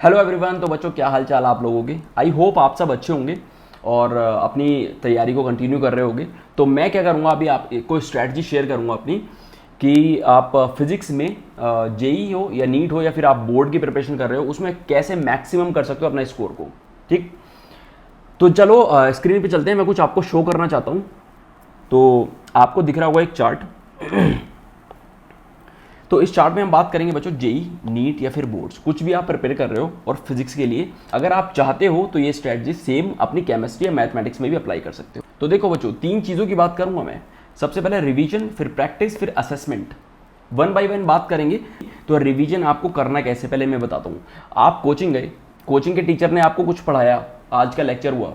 Hello everyone. तो बच्चों क्या हाल चाल आप लोगों के। आई होप आप सब अच्छे होंगे और अपनी तैयारी को कंटिन्यू कर रहे होंगे। तो मैं क्या करूँगा अभी आप कोई स्ट्रैटेजी शेयर करूँगा अपनी कि आप फिजिक्स में जेई हो या नीट हो या फिर आप बोर्ड की प्रिपरेशन कर रहे हो उसमें कैसे मैक्सिमम कर सकते हो अपना स्कोर को। ठीक, तो चलो स्क्रीन पे चलते हैं। मैं कुछ आपको शो करना चाहता हूँ। तो आपको दिख रहा होगा एक चार्ट। तो इस चार्ट में हम बात करेंगे बच्चों जेई, नीट या फिर बोर्ड्स, कुछ भी आप प्रिपेयर कर रहे हो और फिजिक्स के लिए अगर आप चाहते हो तो ये स्ट्रैटेजी सेम अपनी केमिस्ट्री या मैथमेटिक्स में भी अप्लाई कर सकते हो। तो देखो बच्चों, तीन चीज़ों की बात करूंगा मैं। सबसे पहले रिवीजन, फिर प्रैक्टिस, फिर असेसमेंट। वन बाय वन बात करेंगे। तो रिवीजन आपको करना कैसे पहले मैं बताता हूँ। आप कोचिंग गए, कोचिंग के टीचर ने आपको कुछ पढ़ाया, आज का लेक्चर हुआ,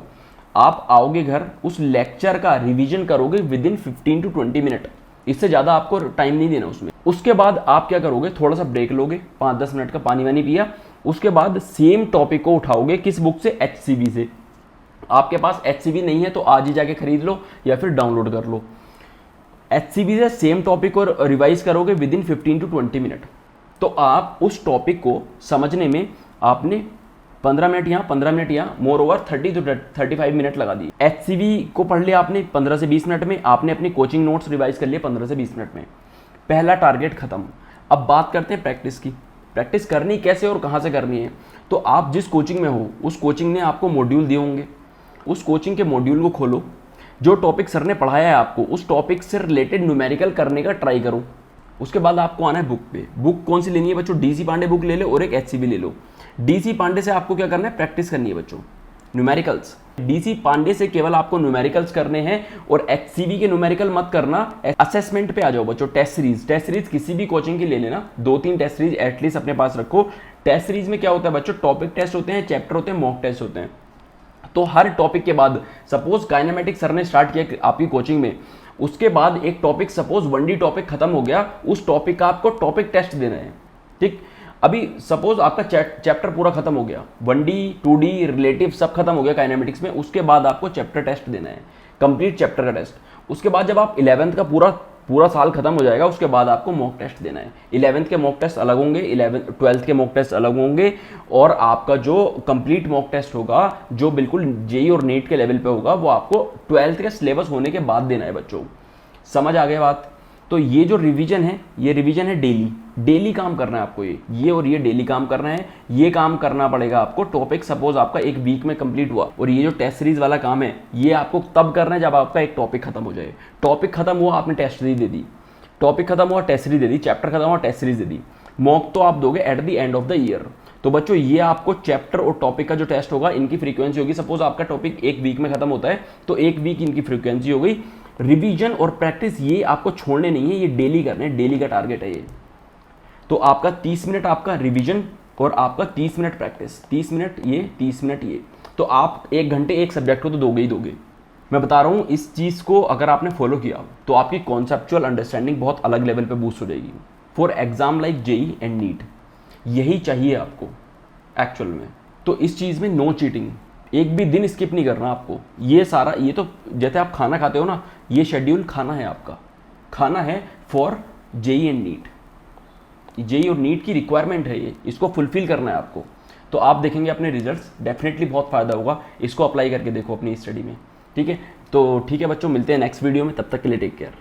आप आओगे घर, उस लेक्चर का रिवीजन करोगे विद इन 15 टू 20 मिनट। इससे ज़्यादा आपको टाइम नहीं देना उसमें। उसके बाद आप क्या करोगे, थोड़ा सा ब्रेक लोगे, 5-10 मिनट का पानी वानी पिया। उसके बाद सेम टॉपिक को उठाओगे, किस बुक से, HCV से। आपके पास HCV नहीं है तो आज ही जाके खरीद लो या फिर डाउनलोड कर लो। HCV से सेम टॉपिक को रिवाइज करोगे विद इन 15 टू 20 मिनट। तो आप उस टॉपिक को समझने में आपने 15 मिनट यहाँ, 15 मिनट यहाँ, मोर ओवर 30 टू 35 मिनट लगा दिए। HCV को पढ़ लिया आपने 15 से 20 मिनट में, आपने अपनी कोचिंग नोट्स रिवाइज कर लिए 15 से 20 मिनट में। पहला टारगेट खत्म। अब बात करते हैं प्रैक्टिस की। प्रैक्टिस करनी कैसे और कहाँ से करनी है। तो आप जिस कोचिंग में हो उस कोचिंग ने आपको मॉड्यूल दिए होंगे, उस कोचिंग के मॉड्यूल को खोलो। जो टॉपिक सर ने पढ़ाया है आपको उस टॉपिक से रिलेटेड न्यूमेरिकल करने का ट्राई करो। उसके बाद आपको आना है बुक पे। बुक कौन सी लेनी है बच्चों, DC पांडे बुक ले लो और एक HCV ले लो। DC पांडे से आपको क्या करना है, प्रैक्टिस करनी है बच्चों, न्यूमेरिकल्स। DC पांडे से केवल आपको न्यूमेरिकल्स करने हैं और HCV के न्यूमेरिकल मत करना। असेसमेंट पे आ जाओ बच्चों। टेस्ट सीरीज, टेस्ट सीरीज किसी भी कोचिंग की ले लेना, 2-3 टेस्ट सीरीज एटलीस्ट अपने पास रखो। टेस्ट सीरीज में क्या होता है बच्चों, टॉपिक टेस्ट होते हैं, चैप्टर होते हैं, मॉक टेस्ट होते हैं। तो हर टॉपिक के बाद, सपोज काइनेमेटिक्स सर ने स्टार्ट किया आपकी कोचिंग में, उसके बाद एक टॉपिक, सपोज 1D टॉपिक खत्म हो गया, उस टॉपिक का आपको टॉपिक टेस्ट देना है। ठीक, अभी सपोज आपका चैप्टर पूरा खत्म हो गया, 1D 2D रिलेटिव सब खत्म हो गया काइनेमेटिक्स में, उसके बाद आपको चैप्टर टेस्ट देना है, कंप्लीट चैप्टर का टेस्ट। उसके बाद जब आप 11th का पूरा साल खत्म हो जाएगा, उसके बाद आपको मॉक टेस्ट देना है। 11th के मॉक टेस्ट अलग होंगे, 12th के मॉक टेस्ट अलग होंगे, और आपका जो कंप्लीट मॉक टेस्ट होगा, जो बिल्कुल जेई और नीट के लेवल पे होगा, वो आपको 12th के सिलेबस होने के बाद देना है बच्चों। समझ आ गया बात। तो ये जो रिवीजन है, ये रिवीजन है डेली काम करना है आपको। ये और ये डेली काम करना है। ये काम करना पड़ेगा आपको। टॉपिक सपोज आपका एक वीक में कंप्लीट हुआ, और ये जो टेस्ट सीरीज वाला काम है ये आपको तब करना है जब आपका एक टॉपिक खत्म हो जाए। टॉपिक खत्म हुआ, आपने टेस्ट सीरीज दे दी, टॉपिक खत्म हुआ, टेस्ट सीरीज दे दी, चैप्टर खत्म हुआ, टेस्ट सीरीज दे दी। मॉक तो आप दोगे at the end of the year. तो बच्चों ये आपको चैप्टर और टॉपिक का जो टेस्ट होगा, इनकी फ्रीक्वेंसी होगी। सपोज आपका टॉपिक एक वीक में खत्म होता है तो एक वीक इनकी फ्रीक्वेंसी हो गई। रिवीजन और प्रैक्टिस ये आपको छोड़ने नहीं है, ये डेली करने हैं, डेली का टारगेट है ये। तो आपका 30 मिनट आपका रिवीजन और आपका 30 मिनट प्रैक्टिस, 30 मिनट ये, 30 मिनट ये। तो आप 1 घंटे एक सब्जेक्ट को तो दोगे ही दोगे। मैं बता रहा हूँ, इस चीज़ को अगर आपने फॉलो किया तो आपकी कॉन्सेप्चुअल अंडरस्टैंडिंग बहुत अलग लेवल पे बूस्ट हो जाएगी for exam like JEE and NEET. यही चाहिए आपको एक्चुअल में। तो इस चीज़ में नो चीटिंग, एक भी दिन स्किप नहीं करना आपको। ये सारा, ये तो जैसे आप खाना खाते हो ना, ये शेड्यूल खाना है आपका, खाना है for JEE and NEET. JEE और नीट की रिक्वायरमेंट है ये, इसको फुलफिल करना है आपको। तो आप देखेंगे अपने रिजल्ट्स, डेफिनेटली बहुत फ़ायदा होगा। इसको अप्लाई करके देखो अपनी स्टडी में। ठीक है, तो ठीक है बच्चों, मिलते हैं नेक्स्ट वीडियो में। तब तक के लिए टेक केयर।